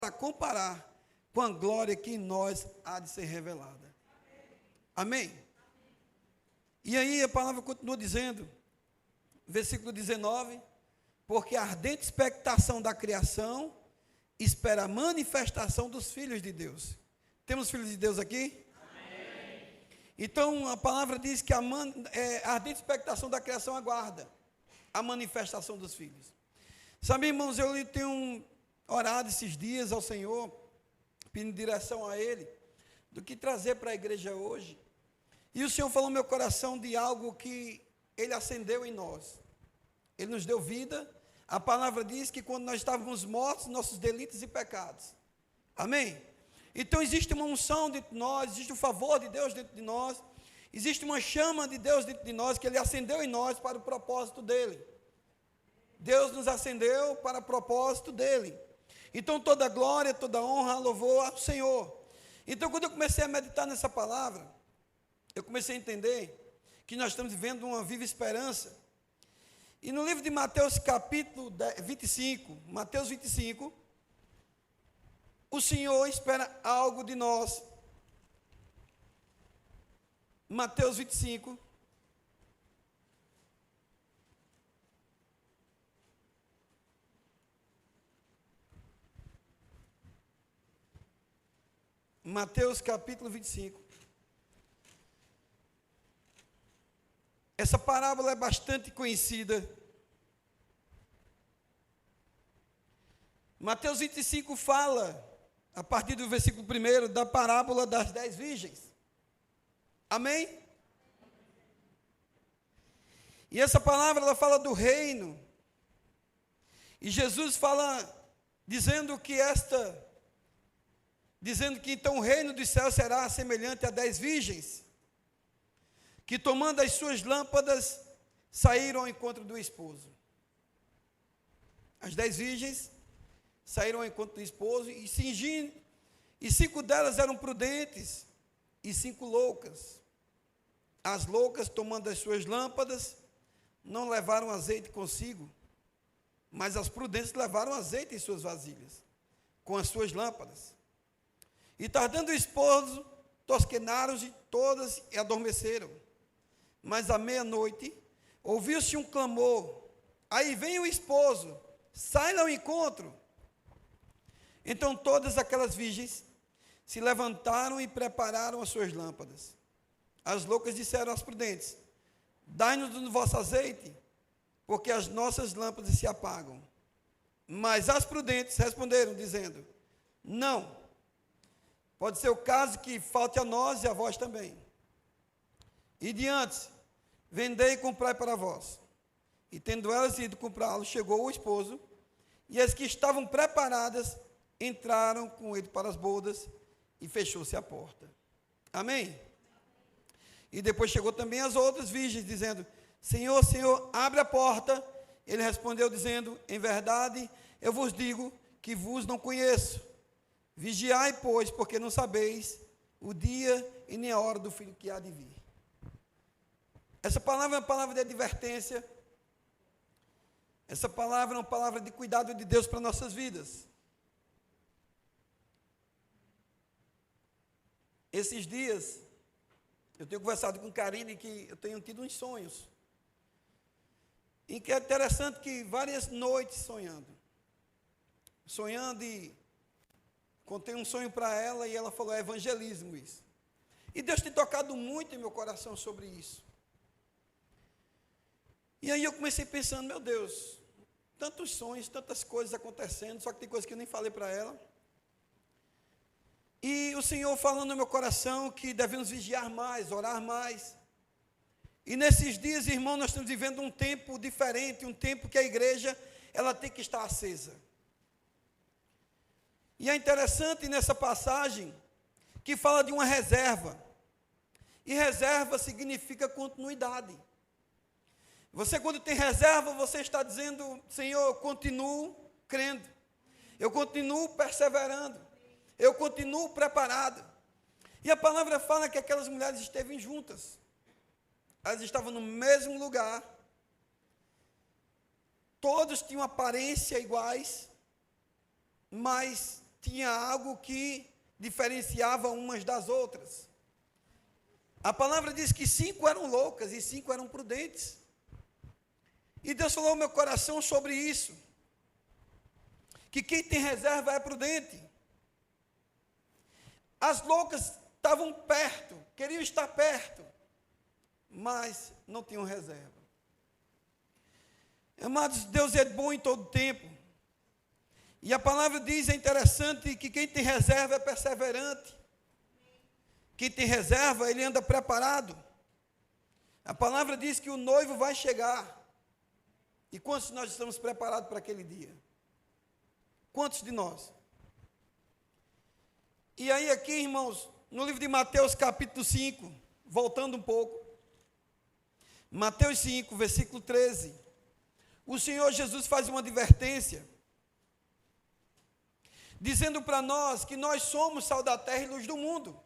para comparar com a glória que em nós há de ser revelada. Amém? E aí a palavra continua dizendo, versículo 19, porque a ardente expectação da criação espera a manifestação dos filhos de Deus. Temos filhos de Deus aqui? Amém. Então a palavra diz que a ardente expectação da criação aguarda a manifestação dos filhos. Sabe, irmãos, eu tenho orado esses dias ao Senhor, pedindo direção a Ele, do que trazer para a igreja hoje. E o Senhor falou no meu coração de algo que Ele acendeu em nós. Ele nos deu vida. A palavra diz que quando nós estávamos mortos, nossos delitos e pecados. Amém? Então existe uma unção dentro de nós, existe um favor de Deus dentro de nós, existe uma chama de Deus dentro de nós, que Ele acendeu em nós para o propósito dEle. Deus nos acendeu para o propósito dEle. Então toda glória, toda honra, louvor ao Senhor. Então quando eu comecei a meditar nessa palavra, eu comecei a entender que nós estamos vivendo uma viva esperança. E no livro de Mateus capítulo 25, Mateus 25, o Senhor espera algo de nós. Mateus 25. Mateus capítulo 25. Essa parábola é bastante conhecida. Mateus 25 fala, a partir do versículo 1, da parábola das 10 virgens. Amém? E essa palavra, ela fala do reino. E Jesus fala, dizendo que então o reino dos céus será semelhante a 10 virgens, que tomando as suas lâmpadas, saíram ao encontro do esposo. As 10 virgens saíram ao encontro do esposo e cingindo, e 5 delas eram prudentes, e 5 loucas. As loucas, tomando as suas lâmpadas, não levaram azeite consigo, mas as prudentes levaram azeite em suas vasilhas, com as suas lâmpadas. E tardando o esposo, tosquenaram-se todas e adormeceram. Mas à meia-noite, ouviu-se um clamor: aí vem o esposo, sai ao encontro. Então todas aquelas virgens se levantaram e prepararam as suas lâmpadas. As loucas disseram às prudentes: dai-nos do vosso azeite, porque as nossas lâmpadas se apagam. Mas as prudentes responderam, dizendo: não, pode ser o caso que falte a nós e a vós também. E diante, vendei e comprai para vós. E tendo elas ido comprá-lo, chegou o esposo, e as que estavam preparadas entraram com ele para as bodas, e fechou-se a porta. Amém? E depois chegou também as outras virgens, dizendo: Senhor, Senhor, abre a porta. Ele respondeu, dizendo: em verdade, eu vos digo que vos não conheço. Vigiai, pois, porque não sabeis o dia e nem a hora do filho que há de vir. Essa palavra é uma palavra de advertência. Essa palavra é uma palavra de cuidado de Deus para nossas vidas. Esses dias, eu tenho conversado com Karine que eu tenho tido uns sonhos. E que é interessante que várias noites sonhando e contei um sonho para ela e ela falou: é evangelismo isso. E Deus tem tocado muito em meu coração sobre isso. E aí eu comecei pensando: meu Deus, tantos sonhos, tantas coisas acontecendo, só que tem coisas que eu nem falei para ela. E o Senhor falando no meu coração que devemos vigiar mais, orar mais. E nesses dias, irmão, nós estamos vivendo um tempo diferente, um tempo que a igreja, ela tem que estar acesa. E é interessante nessa passagem que fala de uma reserva. E reserva significa continuidade. Você, quando tem reserva, você está dizendo: Senhor, eu continuo crendo, eu continuo perseverando, eu continuo preparado. E a palavra fala que aquelas mulheres estavam juntas. Elas estavam no mesmo lugar. Todos tinham aparência iguais, mas tinha algo que diferenciava umas das outras. A palavra diz que 5 eram loucas e 5 eram prudentes. E Deus falou ao meu coração sobre isso. Que quem tem reserva é prudente. As loucas estavam perto, queriam estar perto, mas não tinham reserva. Amados, Deus é bom em todo tempo. E a palavra diz, é interessante, que quem tem reserva é perseverante. Quem tem reserva, ele anda preparado. A palavra diz que o noivo vai chegar. E quantos de nós estamos preparados para aquele dia? Quantos de nós? E aí aqui, irmãos, no livro de Mateus capítulo 5, voltando um pouco. Mateus 5, versículo 13. O Senhor Jesus faz uma advertência, dizendo para nós que nós somos sal da terra e luz do mundo.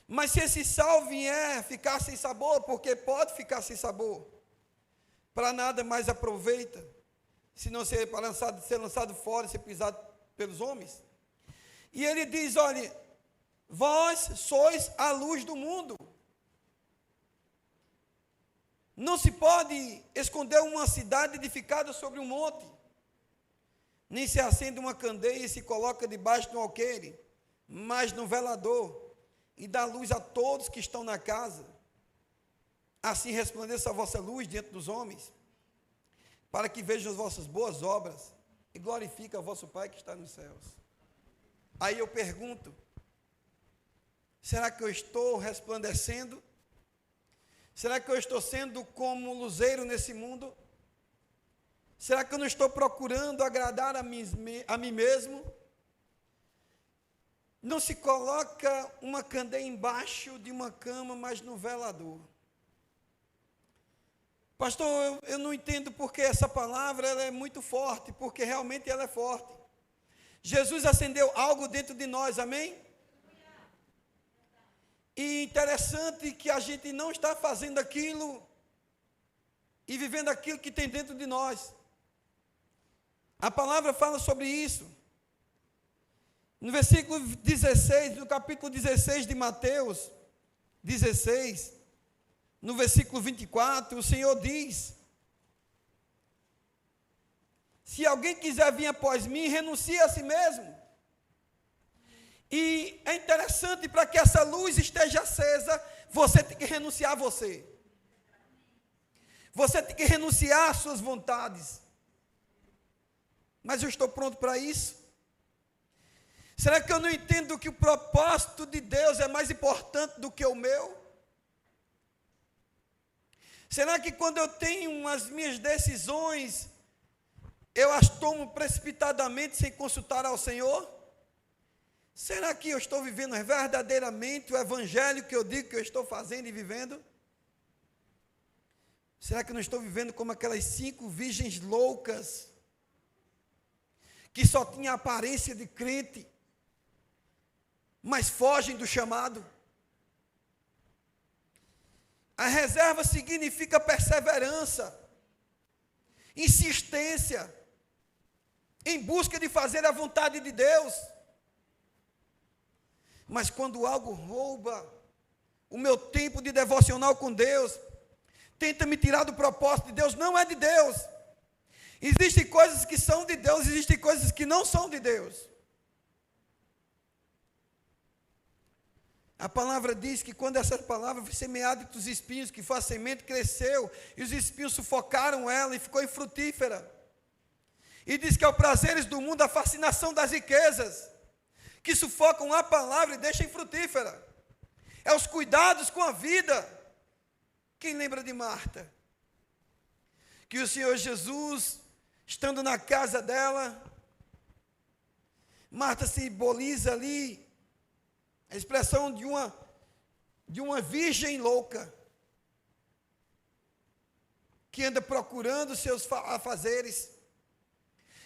Mas se esse sal vier ficar sem sabor, porque pode ficar sem sabor, para nada mais aproveita, se não ser lançado fora, ser pisado pelos homens. E ele diz, olha, vós sois a luz do mundo. Não se pode esconder uma cidade edificada sobre um monte, nem se acende uma candeia e se coloca debaixo de um alqueire, mas no velador, e dá luz a todos que estão na casa. Assim resplandeça a vossa luz diante dos homens, para que vejam as vossas boas obras e glorifiquem o vosso Pai que está nos céus. Aí eu pergunto, será que eu estou resplandecendo? Será que eu estou sendo como luzeiro nesse mundo? Será que eu não estou procurando agradar a mim mesmo? Não se coloca uma candeia embaixo de uma cama, mas no velador. Pastor, eu não entendo porque essa palavra ela é muito forte, porque realmente ela é forte. Jesus acendeu algo dentro de nós, amém? E interessante que a gente não está fazendo aquilo e vivendo aquilo que tem dentro de nós. A palavra fala sobre isso. No versículo 16, no capítulo 16 de Mateus 16, no versículo 24, o Senhor diz: se alguém quiser vir após mim, renuncie a si mesmo. E é interessante, para que essa luz esteja acesa, você tem que renunciar a você. Você tem que renunciar às suas vontades. Mas eu estou pronto para isso? Será que eu não entendo que o propósito de Deus é mais importante do que o meu? Será que quando eu tenho as minhas decisões, eu as tomo precipitadamente sem consultar ao Senhor? Será que eu estou vivendo verdadeiramente o evangelho que eu digo que eu estou fazendo e vivendo? Será que eu não estou vivendo como aquelas 5 virgens loucas, que só tinham a aparência de crente, mas fogem do chamado? A reserva significa perseverança, insistência, em busca de fazer a vontade de Deus. Mas quando algo rouba o meu tempo de devocional com Deus, tenta me tirar do propósito de Deus, não é de Deus. Existem coisas que são de Deus, existem coisas que não são de Deus. A palavra diz que quando essa palavra foi semeada entre os espinhos, que foi a semente, cresceu, e os espinhos sufocaram ela e ficou infrutífera. E diz que é os prazeres do mundo, a fascinação das riquezas, que sufocam a palavra e deixam infrutífera. É os cuidados com a vida. Quem lembra de Marta? Que o Senhor Jesus, estando na casa dela, Marta simboliza ali a expressão de uma virgem louca, que anda procurando seus afazeres,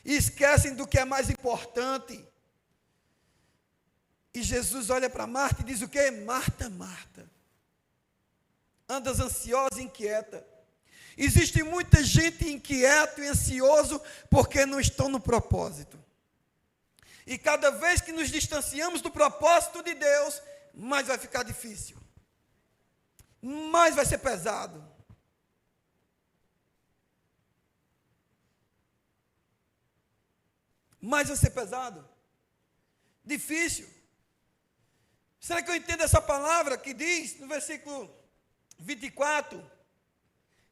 e esquecem do que é mais importante. E Jesus olha para Marta e diz o quê? Marta, Marta, andas ansiosa e inquieta. Existe muita gente inquieto e ansioso porque não estão no propósito. E cada vez que nos distanciamos do propósito de Deus, mais vai ficar difícil. Mais vai ser pesado. Mais vai ser pesado. Difícil. Será que eu entendo essa palavra que diz no versículo 24?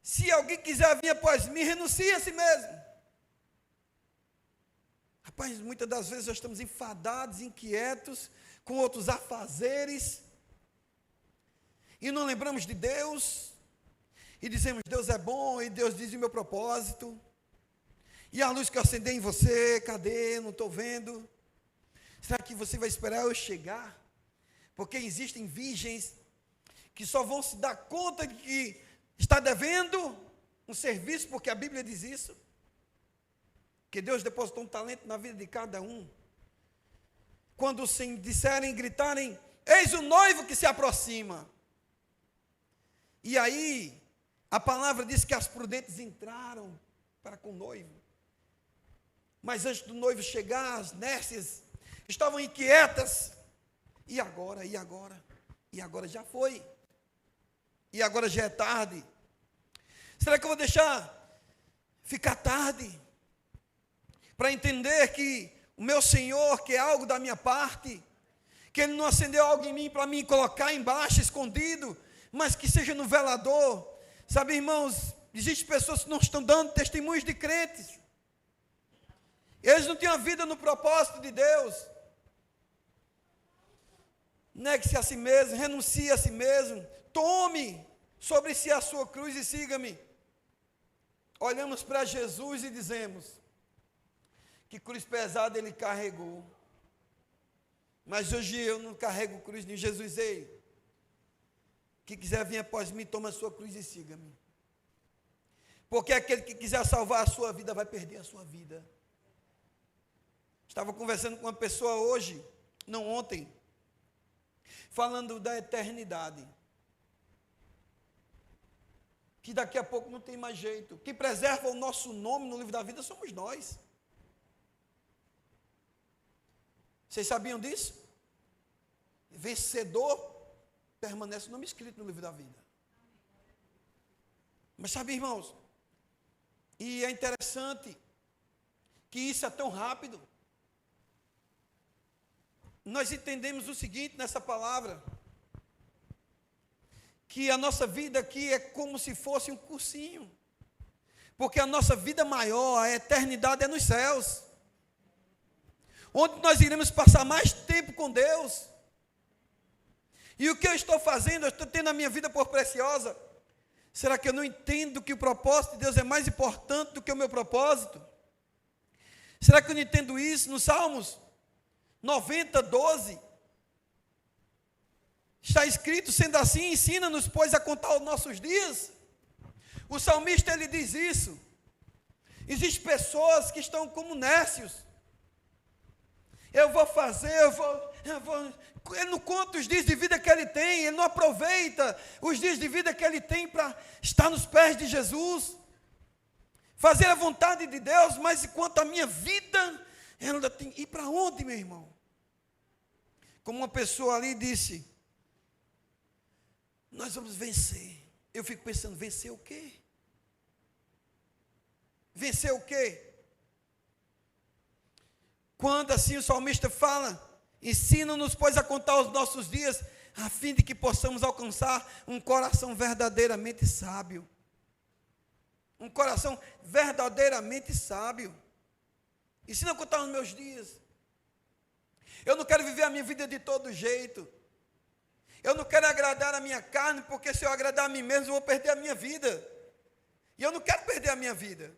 Se alguém quiser vir após mim, renuncie a si mesmo. Rapaz, muitas das vezes nós estamos enfadados, inquietos, com outros afazeres, e não lembramos de Deus, e dizemos, Deus é bom, e Deus diz o meu propósito, e a luz que eu acendei em você, cadê? Não estou vendo. Será que você vai esperar eu chegar? Porque existem virgens que só vão se dar conta de que está devendo um serviço, porque a Bíblia diz isso, que Deus depositou um talento na vida de cada um. Quando sim disserem, gritarem, eis o noivo que se aproxima. E aí, a palavra diz que as prudentes entraram para com o noivo. Mas antes do noivo chegar, as nércias estavam inquietas. E agora? E agora? E agora já foi. E agora já é tarde. Será que eu vou deixar ficar tarde? Para entender que o meu Senhor quer algo da minha parte, que Ele não acendeu algo em mim para me colocar embaixo, escondido, mas que seja no velador. Sabe, irmãos, existem pessoas que não estão dando testemunhos de crentes. Eles não têm a vida no propósito de Deus. Negue-se a si mesmo, renuncie a si mesmo, tome sobre si a sua cruz e siga-me. Olhamos para Jesus e dizemos, que cruz pesada Ele carregou. Mas hoje eu não carrego cruz nem Jesus. Ei, que quiser vir após mim, toma a sua cruz e siga-me. Porque aquele que quiser salvar a sua vida, vai perder a sua vida. Estava conversando com uma pessoa hoje, não ontem, falando da eternidade. Que daqui a pouco não tem mais jeito. Quem preserva o nosso nome no livro da vida somos nós. Vocês sabiam disso? Vencedor permanece o nome escrito no livro da vida. Mas sabe, irmãos, e é interessante que isso é tão rápido. Nós entendemos o seguinte nessa palavra, que a nossa vida aqui é como se fosse um cursinho, porque a nossa vida maior, a eternidade é nos céus, onde nós iremos passar mais tempo com Deus. E o que eu estou fazendo? Eu estou tendo a minha vida por preciosa. Será que eu não entendo que o propósito de Deus é mais importante do que o meu propósito? Será que eu não entendo isso? No Salmos 90, 12, está escrito, sendo assim, ensina-nos, pois, a contar os nossos dias. O salmista, ele diz isso. Existem pessoas que estão como nércios. Eu vou fazer, ele não conta os dias de vida que ele tem, ele não aproveita os dias de vida que ele tem para estar nos pés de Jesus, fazer a vontade de Deus. Mas enquanto a minha vida, ela tem que ir para onde, meu irmão? Como uma pessoa ali disse, nós vamos vencer. Eu fico pensando, vencer o quê? Vencer o quê? Quando assim o salmista fala, ensina-nos, pois, a contar os nossos dias, a fim de que possamos alcançar um coração verdadeiramente sábio. Um coração verdadeiramente sábio. Ensina a contar os meus dias. Eu não quero viver a minha vida de todo jeito. Eu não quero agradar a minha carne, porque se eu agradar a mim mesmo, eu vou perder a minha vida. E eu não quero perder a minha vida.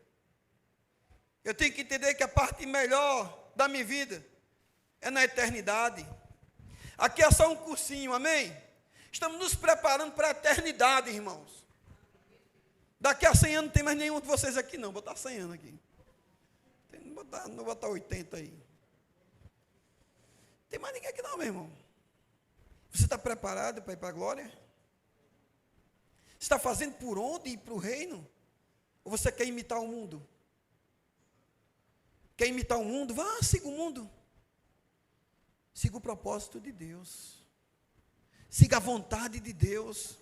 Eu tenho que entender que a parte melhor da minha vida é na eternidade. Aqui é só um cursinho, amém? Estamos nos preparando para a eternidade, irmãos. Daqui a 100 anos não tem mais nenhum de vocês aqui não, vou botar 100 anos aqui. Não vou botar 80 aí. Não tem mais ninguém aqui não, meu irmão. Você está preparado para ir para a glória? Você está fazendo por onde ir para o reino? Ou você quer imitar o mundo? Quer imitar o mundo? Vá, siga o mundo. Siga o propósito de Deus. Siga a vontade de Deus.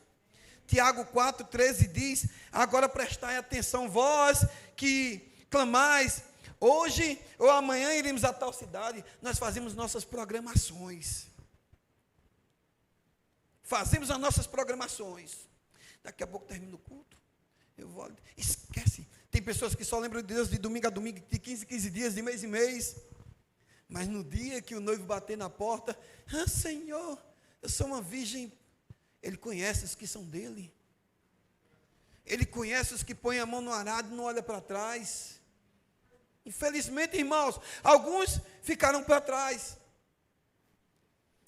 Tiago 4,13 diz: agora prestai atenção, vós que clamais, hoje ou amanhã iremos a tal cidade. Nós fazemos nossas programações. Fazemos as nossas programações. Daqui a pouco termina o culto. Eu vou. Esquece. Tem pessoas que só lembram de Deus de domingo a domingo, de 15 em 15 dias, de mês em mês. Mas no dia que o noivo bater na porta, Senhor, eu sou uma virgem. Ele conhece os que são dele. Ele conhece os que põem a mão no arado e não olha para trás. Infelizmente, irmãos, alguns ficaram para trás.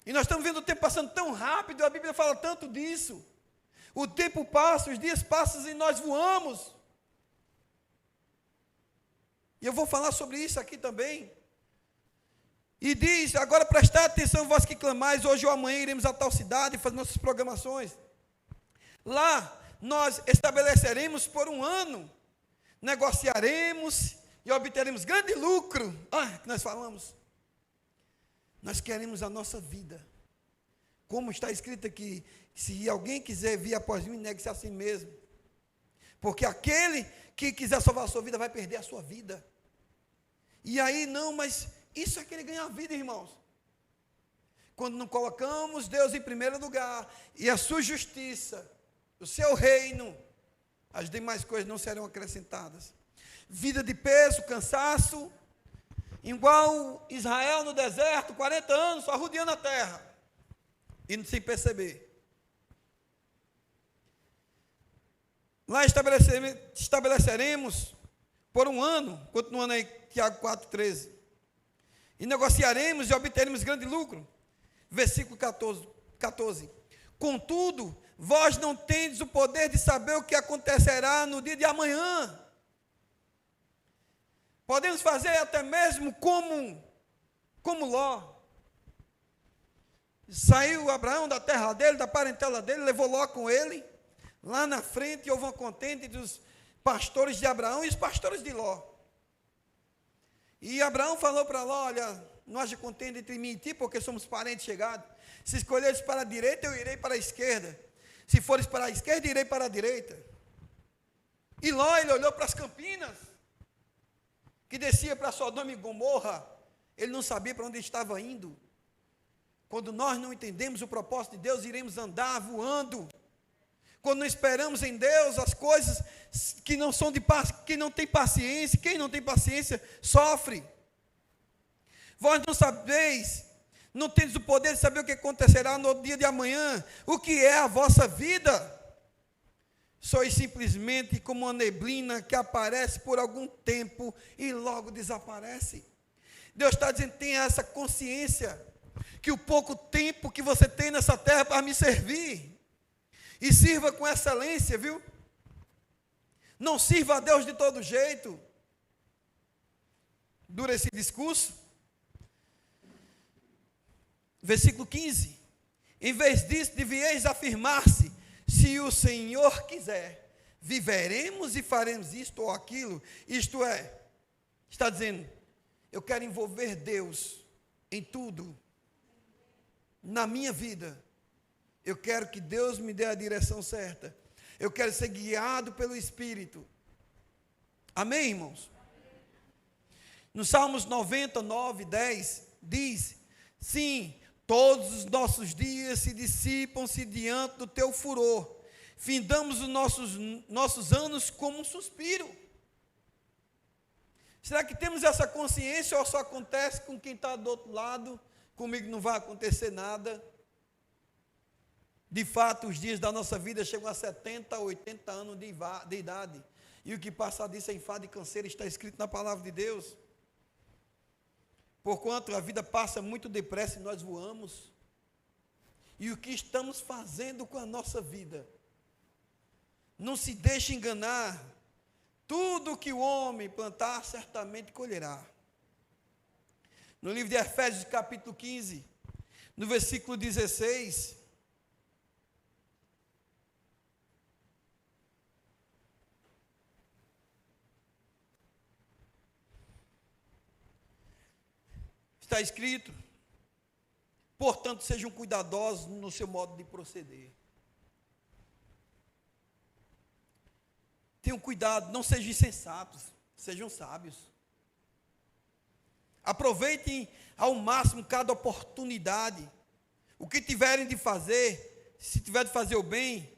E nós estamos vendo o tempo passando tão rápido, a Bíblia fala tanto disso. O tempo passa, os dias passam e nós voamos. E eu vou falar sobre isso aqui também. E diz: agora prestai atenção, vós que clamais, hoje ou amanhã iremos a tal cidade fazer nossas programações. Lá nós estabeleceremos por um ano, negociaremos e obteremos grande lucro. Que nós falamos. Nós queremos a nossa vida. Como está escrito aqui, se alguém quiser vir após mim, negue-se a si mesmo. Porque aquele que quiser salvar a sua vida vai perder a sua vida. E aí não, mas isso é querer ganhar a vida, irmãos. Quando não colocamos Deus em primeiro lugar e a sua justiça, o seu reino, as demais coisas não serão acrescentadas. Vida de peso, cansaço, igual Israel no deserto, 40 anos, só rodeando a terra, e sem perceber. Lá estabeleceremos por um ano, continuando aí, Tiago 4,13. E negociaremos e obteremos grande lucro. Versículo 14. Contudo, vós não tendes o poder de saber o que acontecerá no dia de amanhã. Podemos fazer até mesmo como Ló. Saiu Abraão da terra dele, da parentela dele, levou Ló com ele. Lá na frente houve uma contenda entre os pastores de Abraão e os pastores de Ló. E Abraão falou para Ló: olha, não haja contenda entre mim e ti, porque somos parentes chegados. Se escolheres para a direita, eu irei para a esquerda. Se fores para a esquerda, irei para a direita. E Ló, ele olhou para as campinas, que descia para Sodoma e Gomorra. Ele não sabia para onde estava indo. Quando nós não entendemos o propósito de Deus, iremos andar voando. Quando não esperamos em Deus as coisas que não são de paz, quem não tem paciência, quem não tem paciência sofre. Vós não sabeis, não tendes o poder de saber o que acontecerá no dia de amanhã, o que é a vossa vida. Sois simplesmente como uma neblina que aparece por algum tempo e logo desaparece. Deus está dizendo: tenha essa consciência, que o pouco tempo que você tem nessa terra para me servir, e sirva com excelência, viu? Não sirva a Deus de todo jeito. Dura esse discurso. Versículo 15. Em vez disso, devieis afirmar-se: se o Senhor quiser, viveremos e faremos isto ou aquilo. Isto é, está dizendo: eu quero envolver Deus em tudo, na minha vida. Eu quero que Deus me dê a direção certa. Eu quero ser guiado pelo Espírito. Amém, irmãos? No Salmos 99, 10, diz: sim, todos os nossos dias se dissipam-se diante do teu furor. Findamos os nossos anos como um suspiro. Será que temos essa consciência ou só acontece com quem está do outro lado? Comigo não vai acontecer nada. De fato, os dias da nossa vida chegam a 70, 80 anos de idade. E o que passa disso é enfado e canseiro, está escrito na palavra de Deus. Porquanto a vida passa muito depressa e nós voamos. E o que estamos fazendo com a nossa vida? Não se deixe enganar. Tudo que o homem plantar, certamente colherá. No livro de Efésios, capítulo 15, no versículo 16... Está escrito: portanto, sejam cuidadosos no seu modo de proceder. Tenham cuidado, não sejam insensatos, sejam sábios. Aproveitem ao máximo cada oportunidade. O que tiverem de fazer, se tiver de fazer o bem,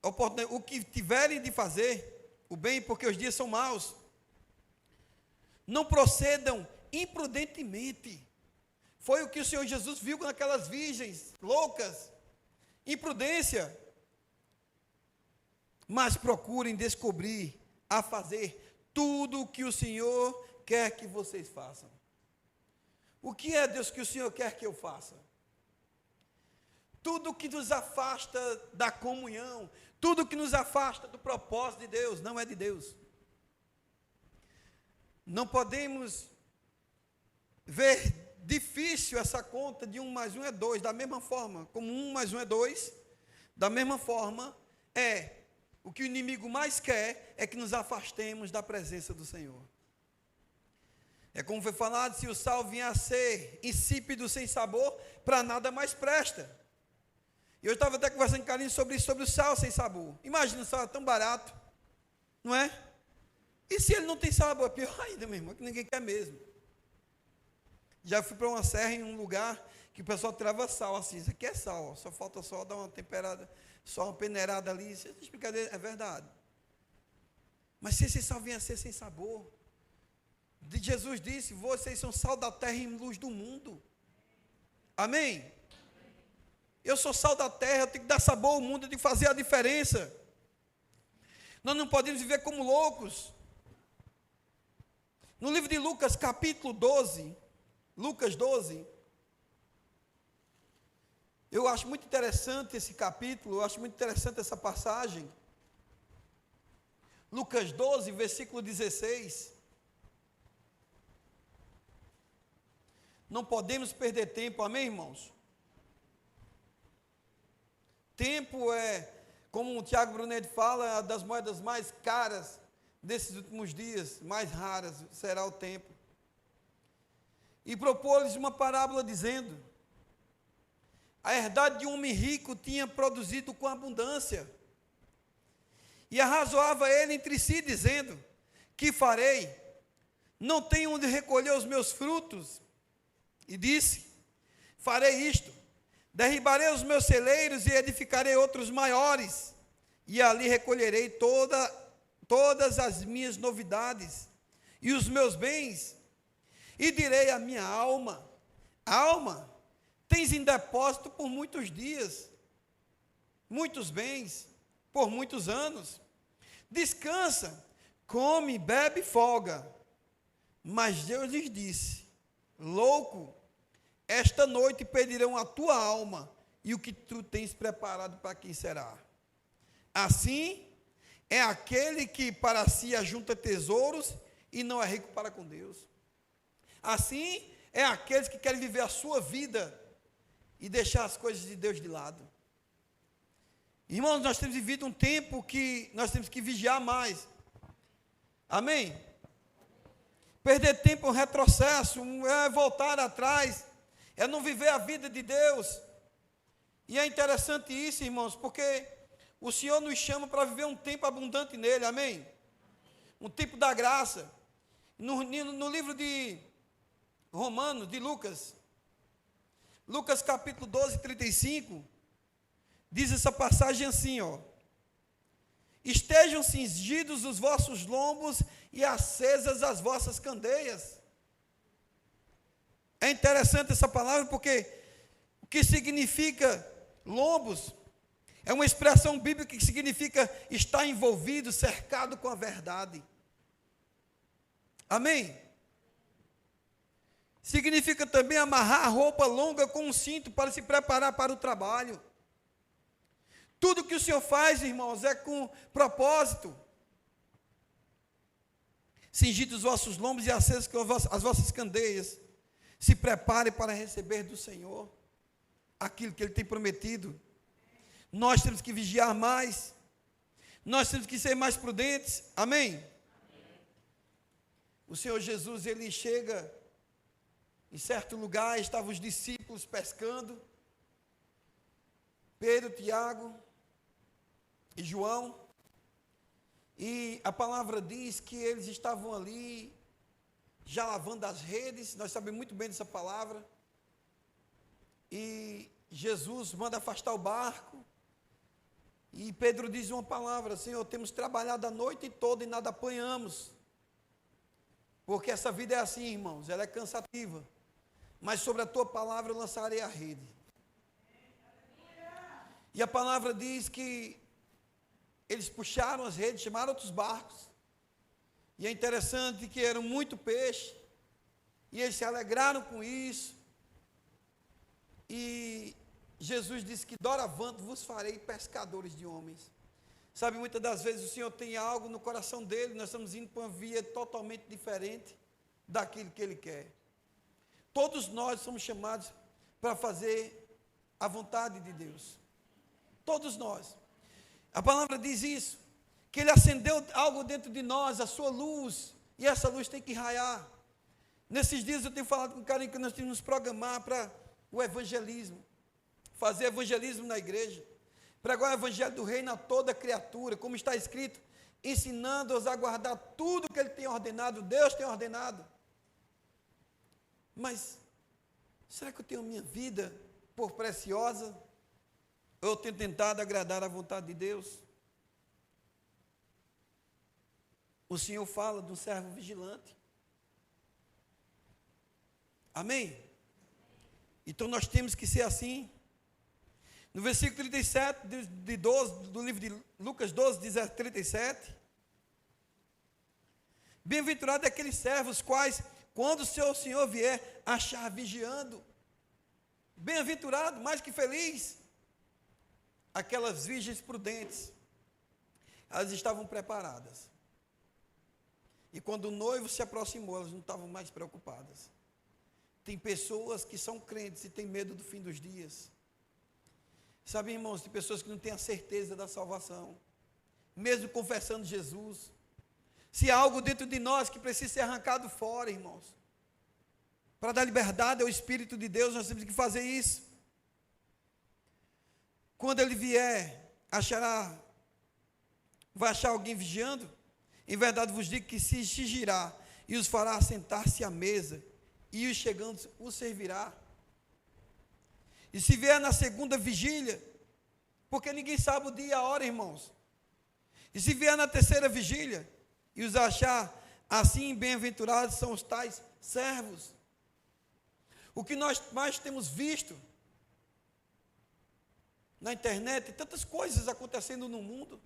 o que tiverem de fazer o bem, porque os dias são maus. Não procedam imprudentemente. Foi o que o Senhor Jesus viu naquelas virgens loucas. Imprudência. Mas procurem descobrir a fazer tudo o que o Senhor quer que vocês façam. O que é, Deus, que o Senhor quer que eu faça? Tudo que nos afasta da comunhão, tudo que nos afasta do propósito de Deus, não é de Deus. Não podemos ver difícil essa conta de 1 mais 1 é 2, da mesma forma, como 1 mais 1 é 2, da mesma forma, o que o inimigo mais quer é que nos afastemos da presença do Senhor. É como foi falado, se o sal vier a ser insípido, sem sabor, para nada mais presta. E eu estava até conversando com Carlinhos sobre o sal sem sabor. Imagina, o sal é tão barato, não é? E se ele não tem sabor? Pior ainda, meu irmão, que ninguém quer mesmo. Já fui para uma serra em um lugar que o pessoal tirava sal assim, isso aqui é sal, só falta só dar uma temperada, só uma peneirada ali, isso é brincadeira, é verdade. Mas se esse sal vier a ser sem sabor, Jesus disse, vocês são sal da terra e luz do mundo. Amém? Eu sou sal da terra, eu tenho que dar sabor ao mundo, eu tenho que fazer a diferença. Nós não podemos viver como loucos. No livro de Lucas, capítulo 12, Lucas 12, eu acho muito interessante esse capítulo, eu acho muito interessante essa passagem. Lucas 12, versículo 16. Não podemos perder tempo, amém, irmãos? Tempo é, como o Tiago Brunet fala, das moedas mais caras desses últimos dias, mais raras será o tempo. E propôs-lhes uma parábola dizendo: a herdade de um homem rico tinha produzido com abundância. E arrazoava ele entre si, dizendo: que farei? Não tenho onde recolher os meus frutos. E disse: farei isto, derribarei os meus celeiros e edificarei outros maiores, e ali recolherei todas as minhas novidades e os meus bens, e direi à minha alma: alma, tens em depósito por muitos dias, muitos bens, por muitos anos, descansa, come, bebe e folga. Mas Deus lhes disse: louco, esta noite pedirão a tua alma, e o que tu tens preparado para quem será? Assim é aquele que para si ajunta tesouros e não é rico para com Deus. Assim é aqueles que querem viver a sua vida e deixar as coisas de Deus de lado. Irmãos, nós temos vivido um tempo que nós temos que vigiar mais. Amém? Perder tempo é um retrocesso, é voltar atrás, é não viver a vida de Deus. E é interessante isso, irmãos, porque o Senhor nos chama para viver um tempo abundante nele, amém? Um tempo da graça. No livro de Romanos, de Lucas capítulo 12, 35, diz essa passagem assim, estejam cingidos os vossos lombos e acesas as vossas candeias. É interessante essa palavra porque o que significa lombos é uma expressão bíblica que significa estar envolvido, cercado com a verdade. Amém? Significa também amarrar a roupa longa com um cinto para se preparar para o trabalho. Tudo que o Senhor faz, irmãos, é com propósito. Cingidos os vossos lombos e acesos as vossas candeias. Se prepare para receber do Senhor aquilo que Ele tem prometido. Nós temos que vigiar mais. Nós temos que ser mais prudentes. Amém? O Senhor Jesus, Ele chega Em certo lugar estavam os discípulos pescando, Pedro, Tiago e João, e a palavra diz que eles estavam ali, já lavando as redes. Nós sabemos muito bem dessa palavra, e Jesus manda afastar o barco, e Pedro diz uma palavra: Senhor, temos trabalhado a noite toda e nada apanhamos, porque essa vida é assim, irmãos, ela é cansativa, mas sobre a tua palavra eu lançarei a rede. E a palavra diz que eles puxaram as redes, chamaram outros barcos, e é interessante que eram muito peixe, e eles se alegraram com isso, e Jesus disse que doravante vos farei pescadores de homens. Sabe, muitas das vezes o Senhor tem algo no coração dele, nós estamos indo para uma via totalmente diferente daquilo que ele quer. Todos nós somos chamados para fazer a vontade de Deus, todos nós. A palavra diz isso, que ele acendeu algo dentro de nós, a sua luz, e essa luz tem que raiar. Nesses dias eu tenho falado com o cara que nós temos que nos programar para o evangelismo, fazer evangelismo na igreja, pregar o evangelho do reino a toda criatura, como está escrito, ensinando-os a guardar tudo que ele tem ordenado, Deus tem ordenado. Mas, será que eu tenho a minha vida por preciosa? Ou eu tenho tentado agradar a vontade de Deus? O Senhor fala de um servo vigilante. Amém? Então nós temos que ser assim. No versículo 37 de 12, do livro de Lucas 12, diz 37. Bem-aventurado é aqueles servos quais, quando o seu Senhor vier, achar vigiando. Bem-aventurado, mais que feliz. Aquelas virgens prudentes, elas estavam preparadas. E quando o noivo se aproximou, elas não estavam mais preocupadas. Tem pessoas que são crentes e têm medo do fim dos dias. Sabe, irmãos, tem pessoas que não têm a certeza da salvação, mesmo confessando Jesus. Se há algo dentro de nós que precisa ser arrancado fora, irmãos, para dar liberdade ao Espírito de Deus, nós temos que fazer isso. Quando ele vier, vai achar alguém vigiando? Em verdade vos digo que se exigirá e os fará sentar-se à mesa, e os chegando os servirá. E se vier na segunda vigília, porque ninguém sabe o dia e a hora, irmãos. E se vier na terceira vigília, e os achar, assim bem-aventurados são os tais servos. O que nós mais temos visto na internet, tantas coisas acontecendo no mundo.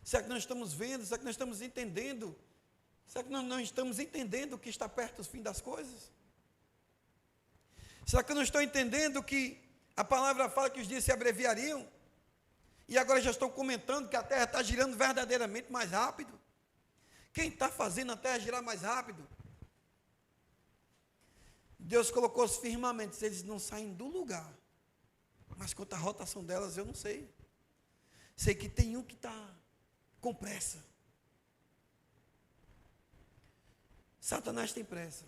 Será que nós estamos vendo? Será que nós estamos entendendo? Será que nós não estamos entendendo que está perto do fim das coisas? Será que eu não estou entendendo que a palavra fala que os dias se abreviariam? E agora já estão comentando que a Terra está girando verdadeiramente mais rápido. Quem está fazendo a Terra girar mais rápido? Deus colocou os firmamentos, eles não saem do lugar. Mas quanto à rotação delas, eu não sei. Sei que tem um que está com pressa. Satanás tem pressa,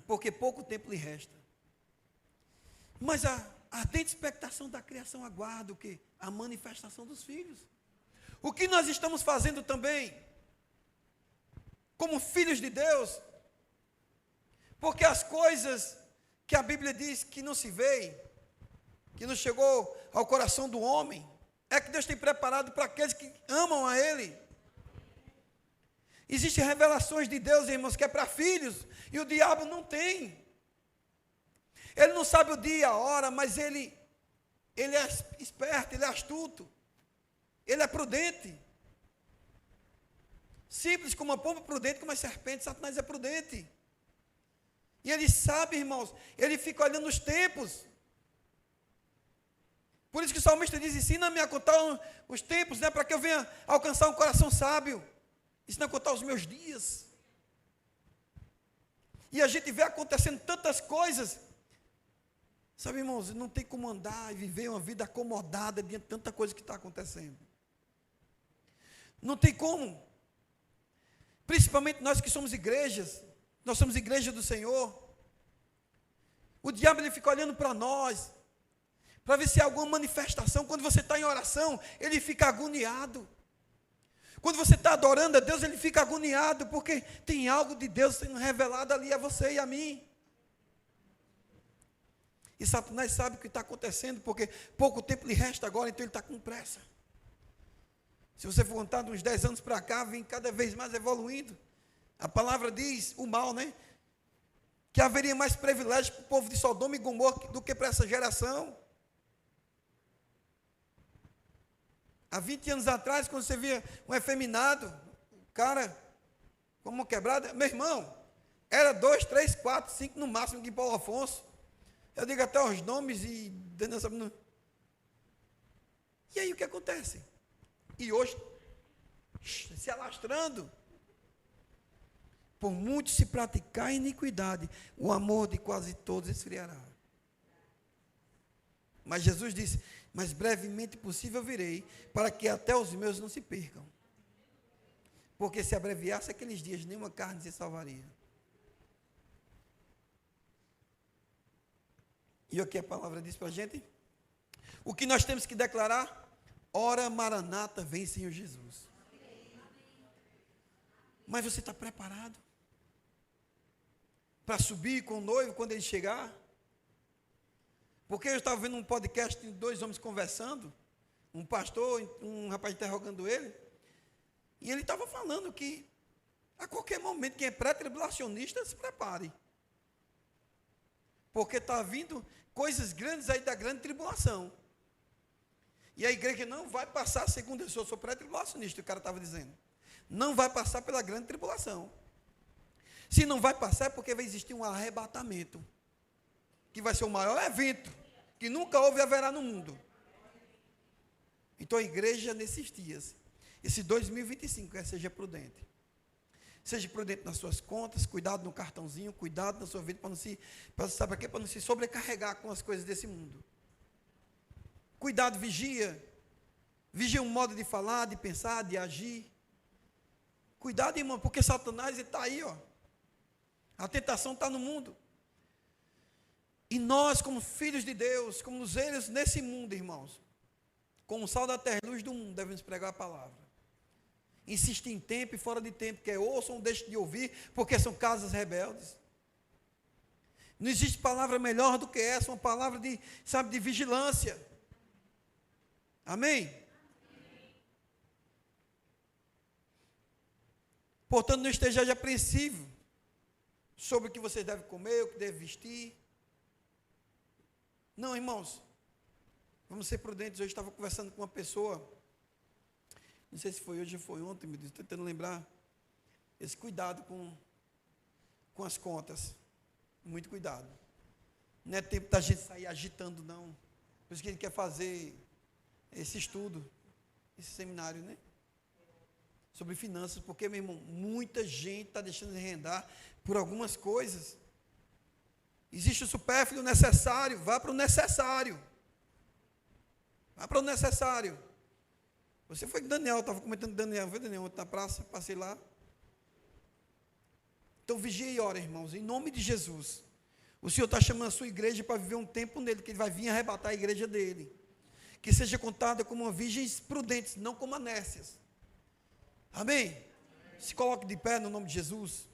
porque pouco tempo lhe resta. Mas a ardente expectação da criação aguarda o quê? A manifestação dos filhos. O que nós estamos fazendo também, como filhos de Deus, porque as coisas que a Bíblia diz que não se veem, que não chegou ao coração do homem, é que Deus tem preparado para aqueles que amam a Ele. Existem revelações de Deus, irmãos, que é para filhos, e o diabo não tem. Ele não sabe o dia e a hora, mas ele é esperto, ele é astuto, ele é prudente. Simples como uma pomba, prudente como uma serpente, Satanás é prudente. E ele sabe, irmãos, ele fica olhando os tempos. Por isso que o salmista diz, ensina-me a contar os tempos, né, para que eu venha alcançar um coração sábio. Ensina a contar os meus dias. E a gente vê acontecendo tantas coisas. Sabe, irmãos, não tem como andar e viver uma vida acomodada diante de tanta coisa que está acontecendo. Não tem como. Principalmente nós que somos igrejas, Nós somos igreja do Senhor. O diabo ele fica olhando para nós, para ver se há alguma manifestação. Quando você está em oração, ele fica agoniado. Quando você está adorando a Deus, ele fica agoniado, porque tem algo de Deus sendo revelado ali a você e a mim. E Satanás sabe o que está acontecendo, porque pouco tempo lhe resta agora, então ele está com pressa. Se você for contar de uns 10 anos para cá, vem cada vez mais evoluindo. A palavra diz, o mal, né? Que haveria mais privilégios para o povo de Sodoma e Gomorra do que para essa geração. Há 20 anos atrás, quando você via um efeminado, o cara, como uma quebrada, meu irmão, era 2, 3, 4, 5 no máximo de Paulo Afonso. Eu digo até os nomes e... E aí o que acontece? E hoje, se alastrando, por muito se praticar a iniquidade, o amor de quase todos esfriará. Mas Jesus disse, mas brevemente possível virei, para que até os meus não se percam. Porque se abreviasse aqueles dias, nenhuma carne se salvaria. E o que a palavra diz para a gente? O que nós temos que declarar? Ora, Maranata, vem Senhor Jesus. Mas você está preparado para subir com o noivo quando ele chegar? Porque eu estava vendo um podcast de 2 homens conversando, um pastor, um rapaz interrogando ele, e ele estava falando que a qualquer momento quem é pré-tribulacionista se prepare. Porque está vindo coisas grandes aí da grande tribulação. E a igreja não vai passar, segundo eu sou pré-tribulacionista, o cara estava dizendo. Não vai passar pela grande tribulação. Se não vai passar é porque vai existir um arrebatamento, que vai ser o maior evento que nunca houve e haverá no mundo. Então a igreja nesses dias, esse 2025, seja prudente. Seja prudente nas suas contas, cuidado no cartãozinho, cuidado na sua vida, para não se sobrecarregar com as coisas desse mundo. Cuidado, vigia. Vigia um modo de falar, de pensar, de agir. Cuidado, irmão, porque Satanás está aí, ó. A tentação está no mundo. E nós, como filhos de Deus, como eles nesse mundo, irmãos, como sal da terra e luz do mundo, devemos pregar a palavra. Insiste em tempo e fora de tempo, quer ouçam ou deixem de ouvir, porque são casas rebeldes. Não existe palavra melhor do que essa, uma palavra de vigilância. Amém? Portanto, não esteja apreensivo sobre o que você deve comer, o que deve vestir. Não, irmãos, vamos ser prudentes. Hoje estava conversando com uma pessoa, não sei se foi hoje ou foi ontem, estou tentando lembrar, esse cuidado com as contas, muito cuidado. Não é tempo da gente sair agitando, não. Por isso que ele quer fazer esse estudo, esse seminário, né? Sobre finanças, porque, meu irmão, muita gente está deixando de rendar por algumas coisas. Existe o supérfluo e o necessário, vá para o necessário. Vá para o necessário. Você foi com Daniel, estava comentando Daniel, foi Daniel, ontem na praça, passei lá. Então vigia e ora, irmãos, em nome de Jesus. O Senhor está chamando a sua igreja para viver um tempo nele, que ele vai vir arrebatar a igreja dele. Que seja contada como uma virgens prudentes, não como anécias. Amém? Se coloque de pé no nome de Jesus.